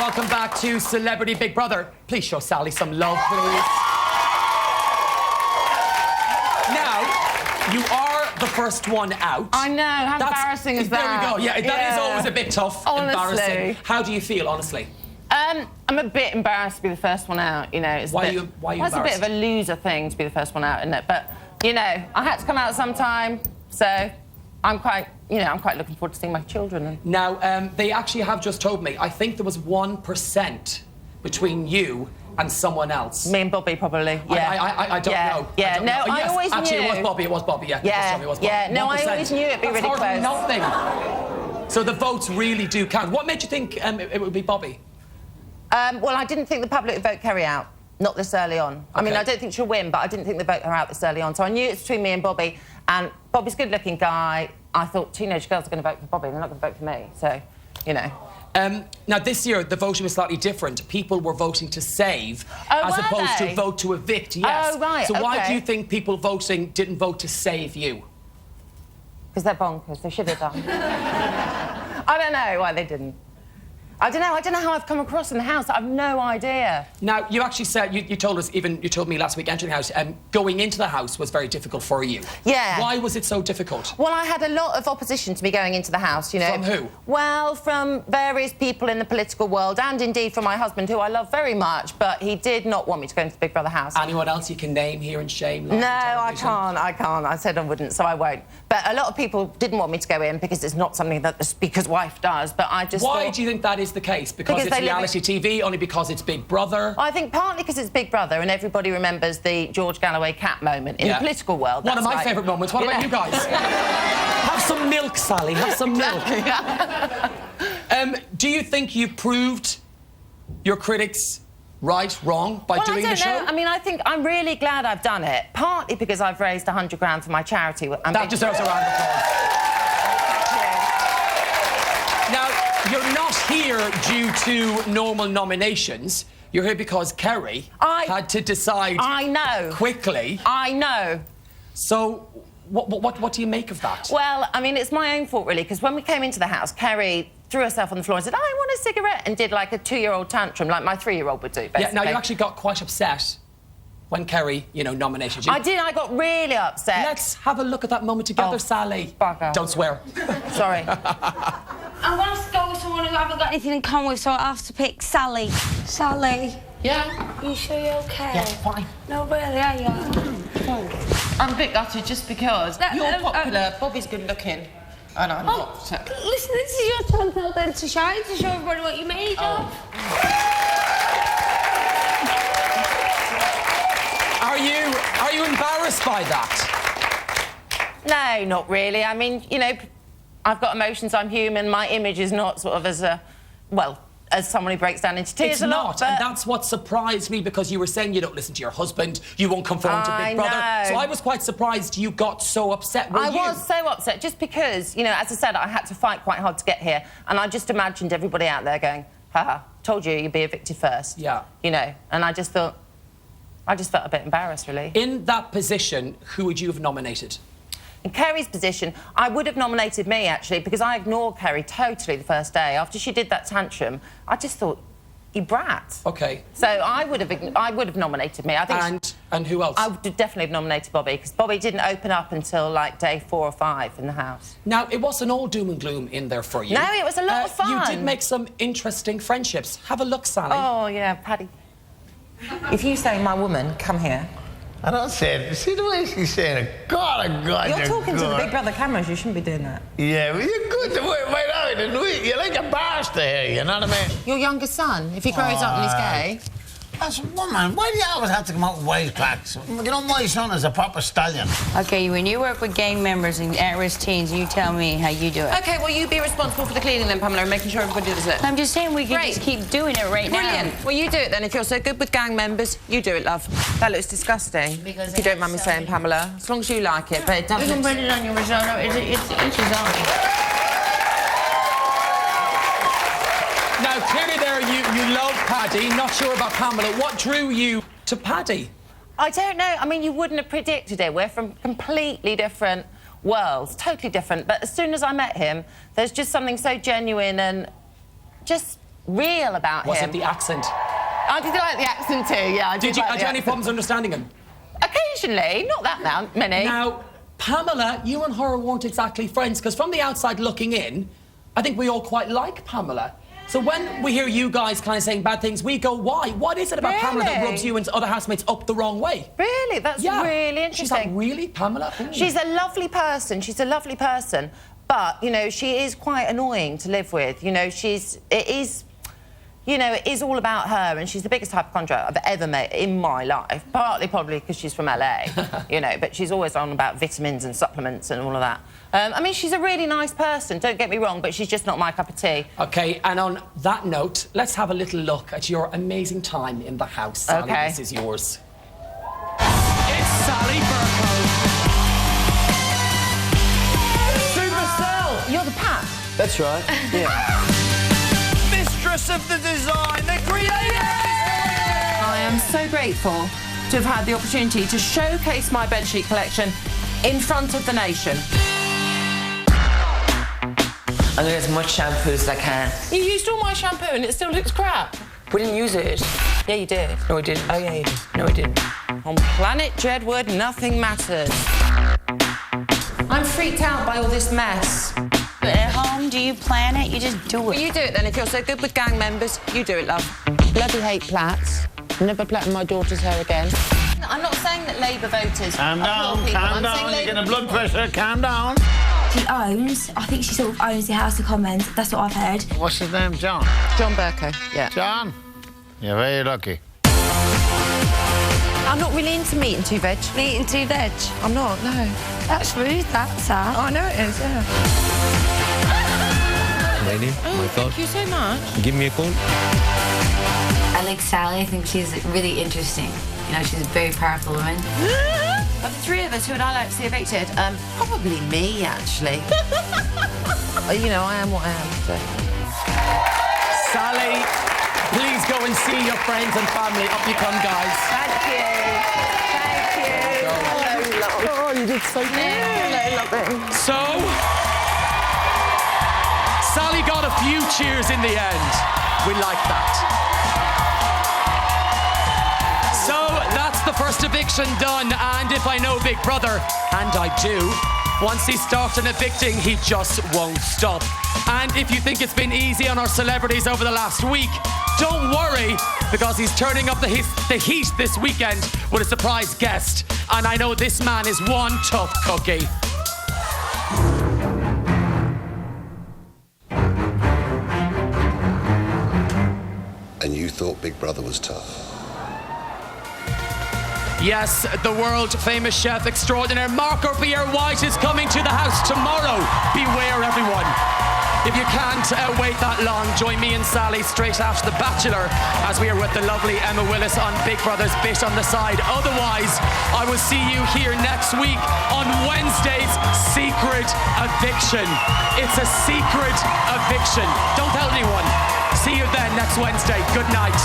welcome back to Celebrity Big Brother. Please show Sally some love, please. Now, you are the first one out. I know, how embarrassing is that? There we go, yeah, that is always a bit tough, honestly. Embarrassing. How do you feel, honestly? I'm a bit embarrassed to be the first one out, you know. It's why are you it's a bit of a loser thing to be the first one out, isn't it? But, you know, I had to come out sometime, so I'm quite looking forward to seeing my children. Now, they actually have just told me, I think there was 1% between you and someone else. Me and Bobby, probably, yeah. I don't know. Yeah, I always knew. Actually, it was Bobby, yeah. Yeah, no, 1%. I always knew it'd be really close. Nothing. So the votes really do count. What made you think it would be Bobby? Well, I didn't think the public would vote Kerry out, not this early on. I mean, I don't think she'll win, but I didn't think they'd vote her out this early on. So I knew it's between me and Bobby, and Bobby's a good-looking guy. I thought teenage girls are going to vote for Bobby, they're not going to vote for me, so, you know. Now, this year, the voting was slightly different. People were voting to save as opposed to vote to evict, yes. Oh, right, So why do you think people voting didn't vote to save you? Because they're bonkers, they should have done. I don't know why they didn't. I don't know how I've come across in the house. I've no idea. Now, you actually said, you told me last week entering the house, going into the house was very difficult for you. Yeah. Why was it so difficult? Well, I had a lot of opposition to me going into the house, you know. From who? Well, from various people in the political world, and indeed from my husband, who I love very much, but he did not want me to go into the Big Brother house. Anyone else you can name here in shame? No, I can't. I said I wouldn't, so I won't. But a lot of people didn't want me to go in because it's not something that the Speaker's wife does, but I just Why do you think that is the case? Because it's reality TV, only because it's Big Brother? I think partly because it's Big Brother and everybody remembers the George Galloway cat moment in the political world. One of my favourite moments. What about you guys? Have some milk, Sally. Have some milk. Do you think you proved your critics right, wrong by doing the show? I mean, I think I'm really glad I've done it, partly because I've raised 100 grand for my charity. That deserves a round of applause. Now, you're not here due to normal nominations. You're here because Kerry had to decide quickly. I know. So, what do you make of that? Well, I mean, it's my own fault, really, because when we came into the house, Kerry threw herself on the floor and said, I want a cigarette, and did like a 2-year-old tantrum, like my 3-year-old would do, basically. Yeah, now, you actually got quite upset when Kerry, nominated you. I did, I got really upset. Let's have a look at that moment together, Sally. Bugger. Don't swear. Sorry. I want to go with someone who I haven't got anything in common with, so I have to pick Sally. Sally? Yeah? You sure you're okay? Yeah, fine. No, really, are you? I'm a bit gutted just because you're popular, Bobby's good-looking, and I'm not. Listen, this is your chance now then to shine, to show everybody what you're made of. Are you embarrassed by that? No, not really. I mean, I've got emotions, I'm human. My image is not sort of as someone who breaks down into tears it's a not, lot. and that's what surprised me, because you were saying you don't listen to your husband, you won't conform to Big Brother. Know. So I was quite surprised you got so upset. I was so upset, just because, as I said, I had to fight quite hard to get here, and I just imagined everybody out there going, haha, told you you'd be evicted first. Yeah. And I just felt a bit embarrassed, really. In that position, who would you have nominated? In Kerry's position, I would have nominated me, actually, because I ignored Kerry totally the first day. After she did that tantrum, I just thought, you brat. OK. So I would have nominated me. I think and who else? I would definitely have nominated Bobby, because Bobby didn't open up until, like, day 4 or 5 in the house. Now, it wasn't all doom and gloom in there for you. No, it was a lot of fun. You did make some interesting friendships. Have a look, Sally. Oh, yeah, Paddy. If you say my woman, come here. I don't say it. See the way she's saying it? God, you're talking to the Big Brother cameras. You shouldn't be doing that. Yeah, well, you're good to wait out. And you're like a bastard here, you know what I mean? Your younger son, if he grows up and he's gay... That's woman. Why do you always have to come out with wisecracks? My son is a proper stallion. OK, when you work with gang members and at-risk teens, you tell me how you do it. OK, well, you be responsible for the cleaning then, Pamela, and making sure everybody does it. I'm just saying we can just keep doing it right now. Brilliant. Well, you do it then. If you're so good with gang members, you do it, love. That looks disgusting. Because if you don't mind me saying, Pamela. As long as you like it, but it doesn't... You can put it on your risotto. It's inches on. Now, clearly there, you love Paddy. Not sure about Pamela. What drew you to Paddy? I don't know. I mean, you wouldn't have predicted it. We're from completely different worlds, totally different. But as soon as I met him, there's just something so genuine and just real about Was him. it the accent? I did like the accent too, yeah. I Did you, like had the you any accent. problems understanding him? Occasionally, not that many. Now, Pamela, you and her weren't exactly friends, because from the outside looking in, I think we all quite like Pamela. So when we hear you guys kind of saying bad things, we go, why? What is it about Pamela that Really? rubs you and other housemates up the wrong way? Really? That's really interesting. She's like, really, Pamela? Ooh. She's a lovely person. She's a lovely person. But, you know, she is quite annoying to live with. You know, it is all about her, and she's the biggest hypochondriac I've ever met in my life. Partly probably because she's from LA, you know, but she's always on about vitamins and supplements and all of that. I mean, she's a really nice person, don't get me wrong, but she's just not my cup of tea. OK, and on that note, let's have a little look at your amazing time in the house. Sally, OK. This is yours. It's Sally Bercow. Supercell! You're the Pat. That's right, yeah. Mistress of the design, the creator! I am so grateful to have had the opportunity to showcase my bedsheet collection in front of the nation. I'm gonna get as much shampoo as I can. You used all my shampoo and it still looks crap. We didn't use it. Yeah, you did. No, we didn't. Oh, yeah, you did. No, we didn't. On planet Jedward, nothing matters. I'm freaked out by all this mess. But at home, do you plan it? You just do it. Well, you do it then. If you're so good with gang members, you do it, love. Bloody hate plaits. Never plaiting my daughter's hair again. I'm not saying that Labour voters Calm down, calm down. You're getting blood pressure. Calm down. I think she sort of owns the House of Commons. That's what I've heard. What's his name, John? John Bercow, yeah. John? You're very lucky. I'm not really into meat and two veg. Meat and two veg. I'm not, no. That's rude, that's sad. I know it is, yeah. Lady, my God. Thank you so much. Give me a call. I like Sally. I think she's really interesting. You know, she's a very powerful woman. Of the three of us, who would I like to see evicted? Probably me, actually. You know, I am what I am, so. Sally, please go and see your friends and family. Up you come, guys. Thank you. Thank you. Oh, you did so good. So, Sally got a few cheers in the end. We like that. So, that's the first eviction done. And if I know Big Brother, and I do, once he starts evicting, he just won't stop. And if you think it's been easy on our celebrities over the last week, don't worry, because he's turning up the heat this weekend with a surprise guest. And I know this man is one tough cookie. And you thought Big Brother was tough? Yes, the world-famous chef extraordinaire Marco Pierre White is coming to the house tomorrow. Beware, everyone. If you can't wait that long, join me and Sally straight after The Bachelor as we are with the lovely Emma Willis on Big Brother's Bit on the Side. Otherwise, I will see you here next week on Wednesday's Secret Eviction. It's a secret eviction. Don't tell anyone. See you then next Wednesday. Good night.